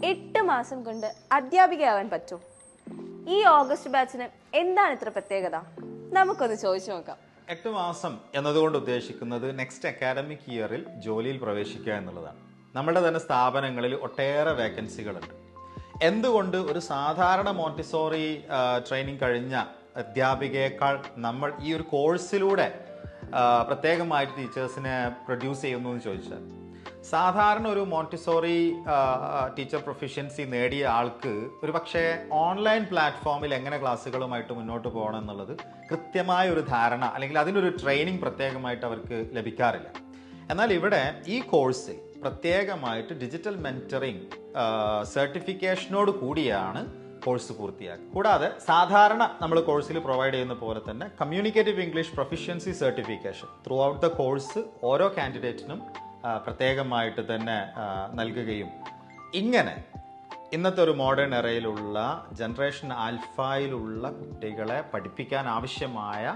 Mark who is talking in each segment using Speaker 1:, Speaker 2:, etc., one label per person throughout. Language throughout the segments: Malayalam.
Speaker 1: 8 മാസം കൊണ്ട് അധ്യാപികയാവാൻ പറ്റും. ഈ ഓഗസ്റ്റ് ബാച്ചിന് എന്താണ് ഇത്ര പ്രത്യേകത? നമുക്കൊന്ന് ചോദിച്ചു നോക്കാം.
Speaker 2: 8 മാസം എന്നതുകൊണ്ട് ഉദ്ദേശിക്കുന്നത് നെക്സ്റ്റ് അക്കാഡമിക് ഇയറിൽ ജോലിയിൽ പ്രവേശിക്കുക എന്നുള്ളതാണ്. നമ്മുടെ തന്നെ സ്ഥാപനങ്ങളിൽ ഒട്ടേറെ വേക്കൻസികളുണ്ട്. എന്തുകൊണ്ട് ഒരു സാധാരണ മോണ്ടിസോറി ട്രെയിനിങ് കഴിഞ്ഞ അധ്യാപികയേക്കാൾ നമ്മൾ ഈ ഒരു കോഴ്സിലൂടെ പ്രത്യേകമായിട്ട് ടീച്ചേഴ്സിനെ പ്രൊഡ്യൂസ് ചെയ്യുന്നു എന്ന് ചോദിച്ചാൽ, സാധാരണ ഒരു മോണ്ടിസോറി ടീച്ചർ പ്രൊഫിഷ്യൻസി നേടിയ ആൾക്ക് ഒരു പക്ഷേ ഓൺലൈൻ പ്ലാറ്റ്ഫോമിൽ എങ്ങനെ ക്ലാസ്സുകളുമായിട്ട് മുന്നോട്ട് പോകണം എന്നുള്ളത് കൃത്യമായ ഒരു ധാരണ അല്ലെങ്കിൽ അതിനൊരു ട്രെയിനിങ് പ്രത്യേകമായിട്ട് അവർക്ക് ലഭിക്കാറില്ല. എന്നാൽ ഇവിടെ ഈ കോഴ്സിൽ പ്രത്യേകമായിട്ട് ഡിജിറ്റൽ മെൻറ്ററിങ് സർട്ടിഫിക്കേഷനോട് കൂടിയാണ് കോഴ്സ് പൂർത്തിയാക്കുക. കൂടാതെ സാധാരണ നമ്മൾ കോഴ്സിൽ പ്രൊവൈഡ് ചെയ്യുന്ന പോലെ തന്നെ communicative English proficiency certification through out the course ഓരോ കാൻഡിഡേറ്റിനും പ്രത്യേകമായിട്ട് തന്നെ നൽകുകയും, ഇങ്ങനെ ഇന്നത്തെ ഒരു മോഡേൺ എറയിലുള്ള ജനറേഷൻ ആൽഫയിലുള്ള കുട്ടികളെ പഠിപ്പിക്കാൻ ആവശ്യമായ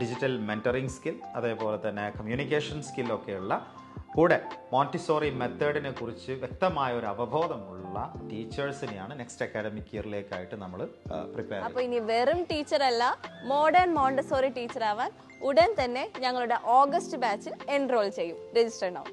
Speaker 2: ഡിജിറ്റൽ മെൻറ്ററിങ് സ്കിൽ, അതേപോലെ തന്നെ കമ്മ്യൂണിക്കേഷൻ സ്കില്ലൊക്കെയുള്ള കൂടെ മോണ്ടിസോറി മെത്തേഡിനെ കുറിച്ച് വ്യക്തമായ ഒരു അവബോധമുള്ള ടീച്ചേഴ്സിനെയാണ് നെക്സ്റ്റ് അക്കാഡമിക് ഇയറിലേക്കായിട്ട് നമ്മൾ പ്രിപ്പയർ ചെയ്യുന്നത്.
Speaker 1: അപ്പോൾ ഇനി വെറും ടീച്ചറല്ല, മോഡേൺ മോണ്ടിസോറി ടീച്ചർ ആവാൻ ഉടൻ തന്നെ ഞങ്ങളുടെ ഓഗസ്റ്റ് ബാച്ചിൽ എൻറോൾ ചെയ്യും. രജിസ്റ്റർ ചെയ്യണം.